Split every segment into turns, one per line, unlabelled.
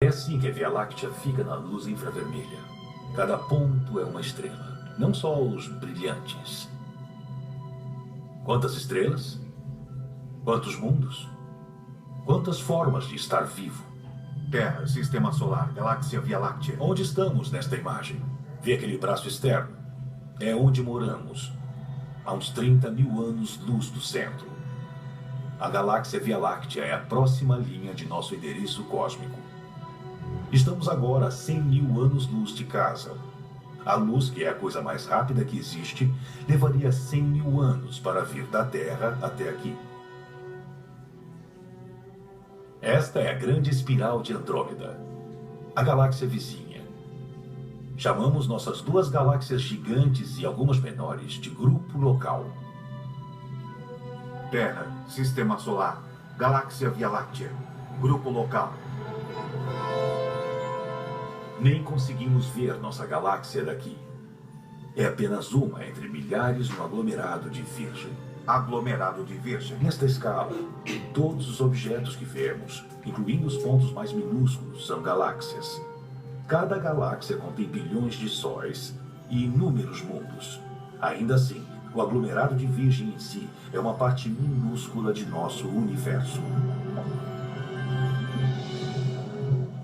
É assim que a Via Láctea fica na luz infravermelha. Cada ponto é uma estrela, não só os brilhantes. Quantas estrelas? Quantos mundos? Quantas formas de estar vivo?
Terra, Sistema Solar, Galáxia Via Láctea.
Onde estamos nesta imagem? Vê aquele braço externo? É onde moramos, a uns 30.000 anos-luz do centro. A galáxia Via Láctea é a próxima linha de nosso endereço cósmico. Estamos agora a 100.000 anos-luz de casa. A luz, que é a coisa mais rápida que existe, levaria 100.000 anos para vir da Terra até aqui. Esta é a grande espiral de Andrômeda, a galáxia vizinha. Chamamos nossas duas galáxias gigantes e algumas menores de grupo local.
Terra, Sistema Solar, Galáxia Via Láctea, Grupo Local.
Nem conseguimos ver nossa galáxia daqui. É apenas uma entre milhares no aglomerado de Virgem.
Aglomerado de Virgem.
Nesta escala, todos os objetos que vemos, incluindo os pontos mais minúsculos, são galáxias. Cada galáxia contém bilhões de sóis e inúmeros mundos. Ainda assim, o aglomerado de Virgem em si é uma parte minúscula de nosso universo.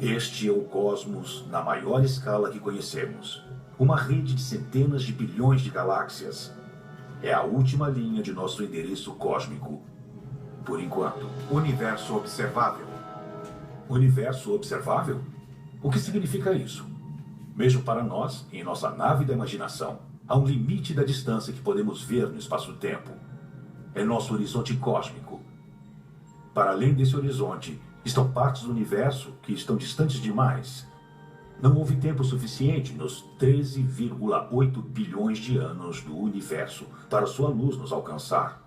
Este é o cosmos na maior escala que conhecemos. Uma rede de centenas de bilhões de galáxias. É a última linha de nosso endereço cósmico. Por enquanto.
Universo observável.
Universo observável? O que significa isso? Mesmo para nós, em nossa nave da imaginação, há um limite da distância que podemos ver no espaço-tempo. É nosso horizonte cósmico. Para além desse horizonte, estão partes do universo que estão distantes demais. Não houve tempo suficiente nos 13,8 bilhões de anos do universo para sua luz nos alcançar.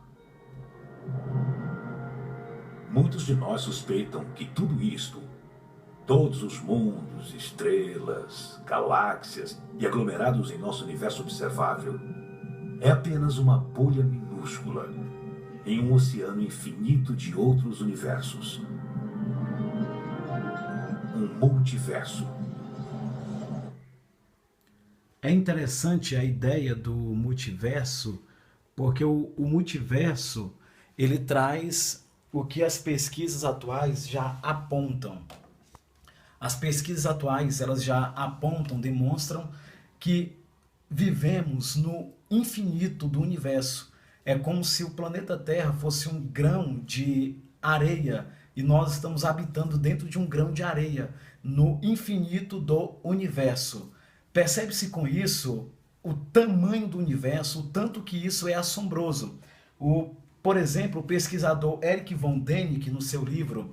Muitos de nós suspeitam que tudo isto, todos os mundos, estrelas, galáxias e aglomerados em nosso universo observável, é apenas uma bolha minúscula em um oceano infinito de outros universos. Um multiverso.
É interessante a ideia do multiverso, porque o multiverso, ele traz o que as pesquisas atuais já apontam. As pesquisas atuais, elas já apontam, demonstram que vivemos no infinito do universo. É como se o planeta Terra fosse um grão de areia e nós estamos habitando dentro de um grão de areia, no infinito do universo. Percebe-se com isso o tamanho do universo, o tanto que isso é assombroso. Por exemplo, o pesquisador Erich von Däniken, no seu livro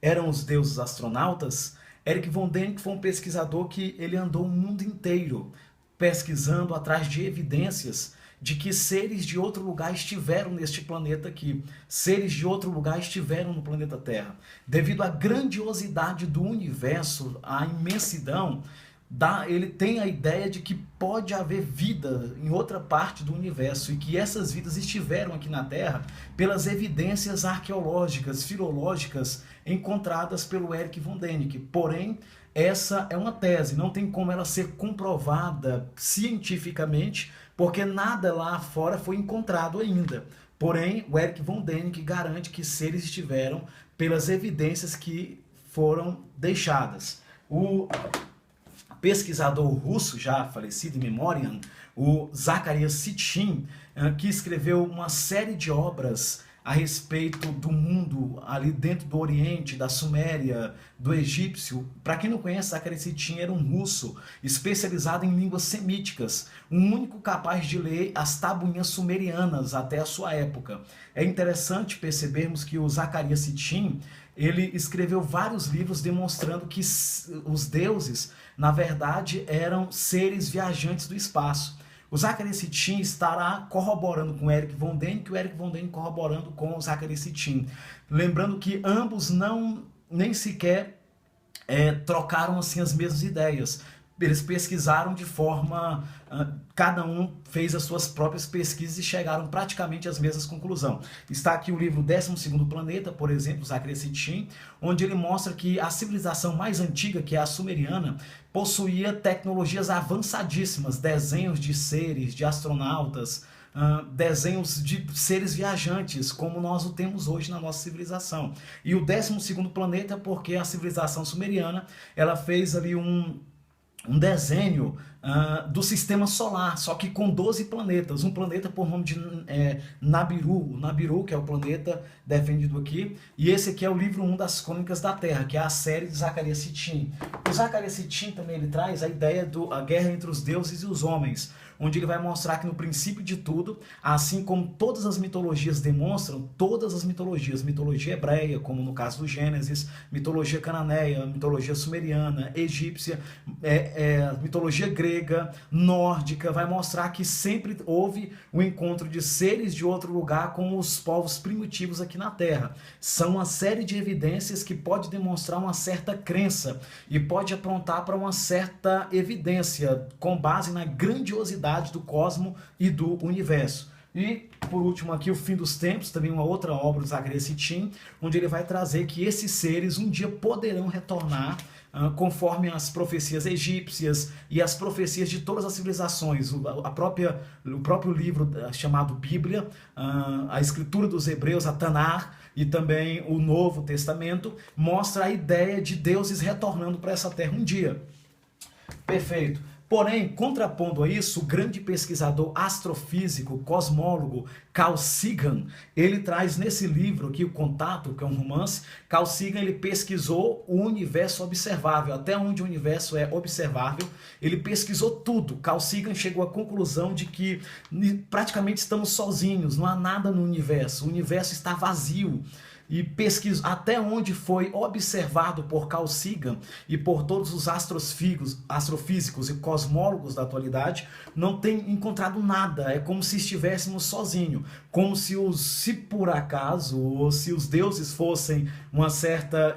Eram os Deuses Astronautas, Erich von Däniken foi um pesquisador que ele andou o mundo inteiro pesquisando atrás de evidências de que seres de outro lugar estiveram neste planeta aqui. Seres de outro lugar estiveram no planeta Terra. Devido à grandiosidade do universo, à imensidão, ele tem a ideia de que pode haver vida em outra parte do universo e que essas vidas estiveram aqui na Terra pelas evidências arqueológicas, filológicas encontradas pelo Erich von Däniken. Porém, essa é uma tese, não tem como ela ser comprovada cientificamente, porque nada lá fora foi encontrado ainda. Porém, o Erich von Däniken garante que seres estiveram pelas evidências que foram deixadas. O pesquisador russo, já falecido em memória, o Zacarias Sitchin, que escreveu uma série de obras a respeito do mundo ali dentro do Oriente, da Suméria, do egípcio. Para quem não conhece, Zacarias Sitchin era um russo especializado em línguas semíticas, um único capaz de ler as tabuinhas sumerianas até a sua época. É interessante percebermos que o Zacarias Sitchin, ele escreveu vários livros demonstrando que os deuses, na verdade, eram seres viajantes do espaço. O Zacarias Sitchin estará corroborando com o Erich von Däniken, o Erich von Däniken corroborando com o Zacarias Sitchin. Lembrando que ambos nem sequer trocaram assim as mesmas ideias. eles pesquisaram de forma... cada um fez as suas próprias pesquisas e chegaram praticamente às mesmas conclusões. Está aqui o livro 12º Planeta, por exemplo, Zachariah Sitchin, onde ele mostra que a civilização mais antiga, que é a sumeriana, possuía tecnologias avançadíssimas, desenhos de seres, de astronautas, desenhos de seres viajantes, como nós o temos hoje na nossa civilização. E o 12º planeta, porque a civilização sumeriana, ela fez ali um desenho do sistema solar, só que com 12 planetas, um planeta por nome de Nabiru, o Nabiru, que é o planeta defendido aqui, e esse aqui é o livro 1 das Crônicas da Terra, que é a série de Zachariah Sitchin. O Zachariah Sitchin também ele traz a ideia da guerra entre os deuses e os homens, onde ele vai mostrar que no princípio de tudo, assim como todas as mitologias demonstram, todas as mitologias, mitologia hebreia, como no caso do Gênesis, mitologia cananeia, mitologia sumeriana, egípcia, mitologia grega, nórdica, vai mostrar que sempre houve o encontro de seres de outro lugar com os povos primitivos aqui na Terra. São uma série de evidências que pode demonstrar uma certa crença e pode apontar para uma certa evidência com base na grandiosidade do cosmo e do universo. E, por último, aqui, O Fim dos Tempos, também uma outra obra do Zachariah Sitchin, onde ele vai trazer que esses seres um dia poderão retornar conforme as profecias egípcias e as profecias de todas as civilizações. O próprio livro chamado Bíblia, a escritura dos hebreus, a Tanar, e também o Novo Testamento, mostra a ideia de deuses retornando para essa terra um dia. Perfeito. Porém, contrapondo a isso, o grande pesquisador astrofísico, cosmólogo, Carl Sagan, ele traz nesse livro aqui, O Contato, que é um romance, Carl Sagan ele pesquisou o universo observável, até onde o universo é observável, ele pesquisou tudo. Carl Sagan chegou à conclusão de que praticamente estamos sozinhos, não há nada no universo, o universo está vazio. E pesquisou até onde foi observado por Carl Sagan e por todos os astrofísicos e cosmólogos da atualidade, não tem encontrado nada. É como se estivéssemos sozinhos, como se por acaso, ou se os deuses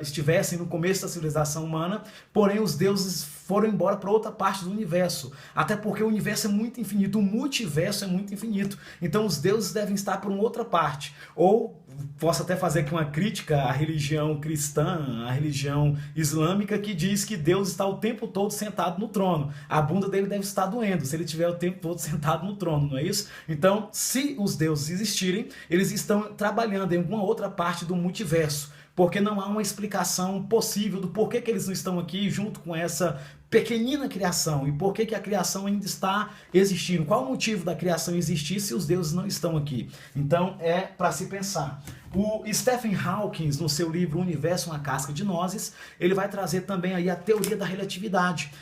estivessem no começo da civilização humana, porém os deuses foram embora para outra parte do universo, até porque o universo é muito infinito, o multiverso é muito infinito, então os deuses devem estar por uma outra parte. Ou posso até fazer aqui uma crítica à religião cristã, à religião islâmica, que diz que Deus está o tempo todo sentado no trono, a bunda dele deve estar doendo se ele estiver o tempo todo sentado no trono, não é isso? Então, se os deuses existirem, eles estão trabalhando em alguma outra parte do multiverso, porque não há uma explicação possível do porquê que eles não estão aqui junto com essa pequenina criação e por que a criação ainda está existindo. Qual o motivo da criação existir se os deuses não estão aqui? Então é para se pensar. O Stephen Hawking, no seu livro O Universo, uma Casca de Nozes, ele vai trazer também aí a teoria da relatividade.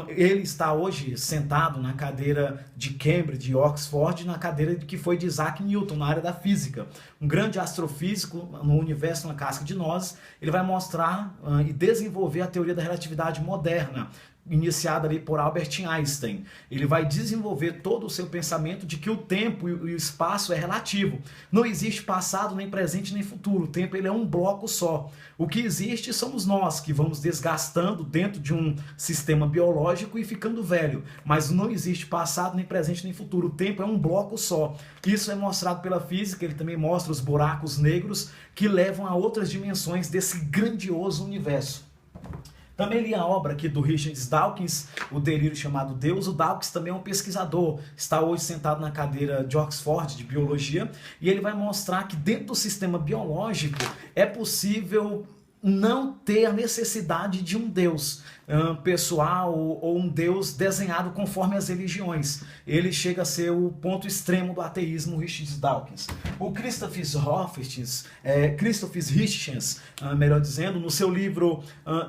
Ele está hoje sentado na cadeira de Cambridge, de Oxford, na cadeira que foi de Isaac Newton, na área da física. Um grande astrofísico no Universo, uma Casca de Nozes, ele vai mostrar e desenvolver a teoria da relatividade moderna, iniciada ali por Albert Einstein. Ele vai desenvolver todo o seu pensamento de que o tempo e o espaço é relativo. Não existe passado, nem presente, nem futuro. O tempo ele é um bloco só. O que existe somos nós, que vamos desgastando dentro de um sistema biológico e ficando velho. Mas não existe passado, nem presente, nem futuro. O tempo é um bloco só. Isso é mostrado pela física. Ele também mostra os buracos negros que levam a outras dimensões desse grandioso universo. Também li a obra aqui do Richard Dawkins, O Delírio Chamado Deus. O Dawkins também é um pesquisador, está hoje sentado na cadeira de Oxford, de Biologia, e ele vai mostrar que dentro do sistema biológico é possível não ter a necessidade de um Deus pessoal ou um Deus desenhado conforme as religiões. Ele chega a ser o ponto extremo do ateísmo, Richard Dawkins. O Christopher Hitchens, melhor dizendo, no seu livro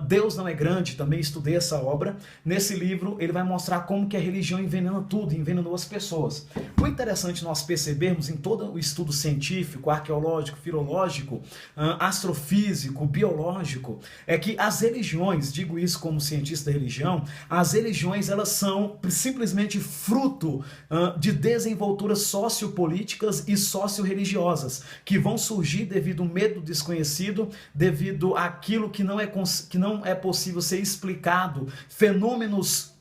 Deus Não é Grande, também estudei essa obra. Nesse livro ele vai mostrar como que a religião envenena tudo, envenenou as pessoas. O interessante nós percebermos em todo o estudo científico, arqueológico, filológico, astrofísico, biológico, é que as religiões, digo isso como cientista da religião, as religiões elas são simplesmente fruto de desenvolturas sociopolíticas e socio-religiosas que vão surgir devido ao medo desconhecido, devido àquilo que não é possível ser explicado, fenômenos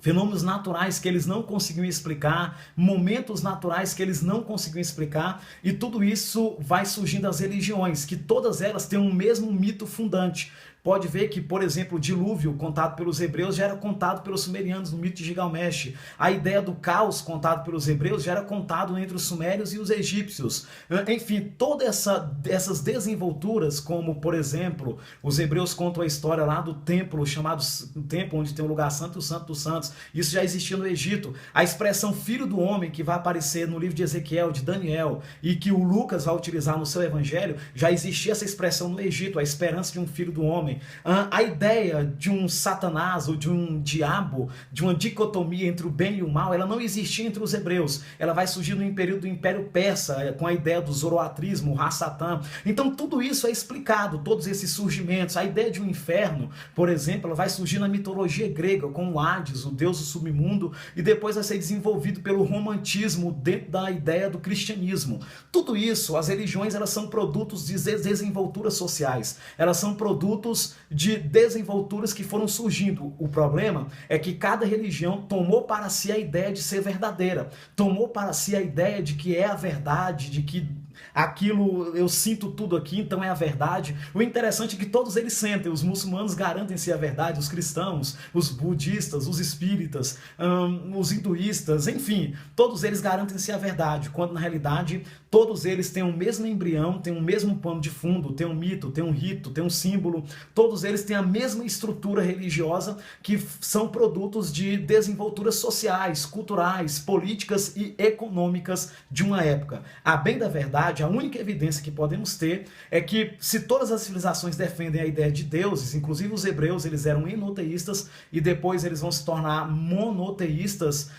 fenômenos naturais que eles não conseguiam explicar, momentos naturais que eles não conseguiam explicar, e tudo isso vai surgindo das religiões, que todas elas têm um mesmo mito fundante. Pode ver que, por exemplo, o dilúvio contado pelos hebreus já era contado pelos sumerianos no mito de Gilgamesh. A ideia do caos contado pelos hebreus já era contado entre os sumérios e os egípcios. Enfim, todas essas desenvolturas, como, por exemplo, os hebreus contam a história lá do templo, chamado templo onde tem o lugar santo, o santo dos santos. Isso já existia no Egito. A expressão filho do homem, que vai aparecer no livro de Ezequiel, de Daniel, e que o Lucas vai utilizar no seu evangelho, já existia essa expressão no Egito, a esperança de um filho do homem. A ideia de um Satanás ou de um diabo, de uma dicotomia entre o bem e o mal, ela não existia entre os hebreus. Ela vai surgir no período do Império Persa, com a ideia do zoroatrismo, o Ra-Satã. Então tudo isso é explicado, todos esses surgimentos. A ideia de um inferno, por exemplo, ela vai surgir na mitologia grega, com o Hades, o deus do submundo, e depois vai ser desenvolvido pelo romantismo dentro da ideia do cristianismo. Tudo isso, as religiões, elas são produtos de desenvolturas sociais. Elas são produtos de desenvolturas que foram surgindo. O problema é que cada religião tomou para si a ideia de ser verdadeira, tomou para si a ideia de que é a verdade, de que aquilo, eu sinto tudo aqui, então é a verdade. O interessante é que todos eles sentem. Os muçulmanos garantem-se a verdade, os cristãos, os budistas, os espíritas, os hinduístas, enfim, todos eles garantem-se a verdade, quando na realidade todos eles têm o mesmo embrião, têm o mesmo pano de fundo, têm um mito, têm um rito, têm um símbolo, todos eles têm a mesma estrutura religiosa, que são produtos de desenvolturas sociais, culturais, políticas e econômicas de uma época. A bem da verdade, a única evidência que podemos ter é que, se todas as civilizações defendem a ideia de deuses, inclusive os hebreus, eles eram enoteístas e depois eles vão se tornar monoteístas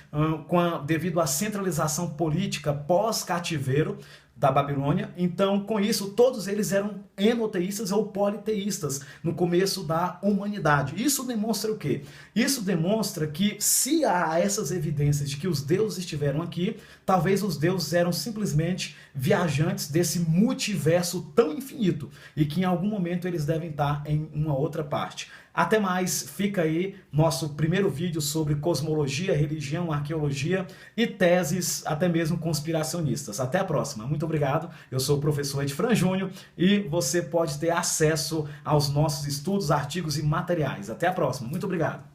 devido à centralização política pós-cativeiro da Babilônia. Então, com isso, todos eles eram enoteístas ou politeístas no começo da humanidade. Isso demonstra o quê? Isso demonstra que, se há essas evidências de que os deuses estiveram aqui, talvez os deuses eram simplesmente viajantes desse multiverso tão infinito e que em algum momento eles devem estar em uma outra parte. Até mais, fica aí nosso primeiro vídeo sobre cosmologia, religião, arqueologia e teses, até mesmo conspiracionistas. Até a próxima. Muito obrigado. Eu sou o professor Edfran Júnior e você pode ter acesso aos nossos estudos, artigos e materiais. Até a próxima. Muito obrigado.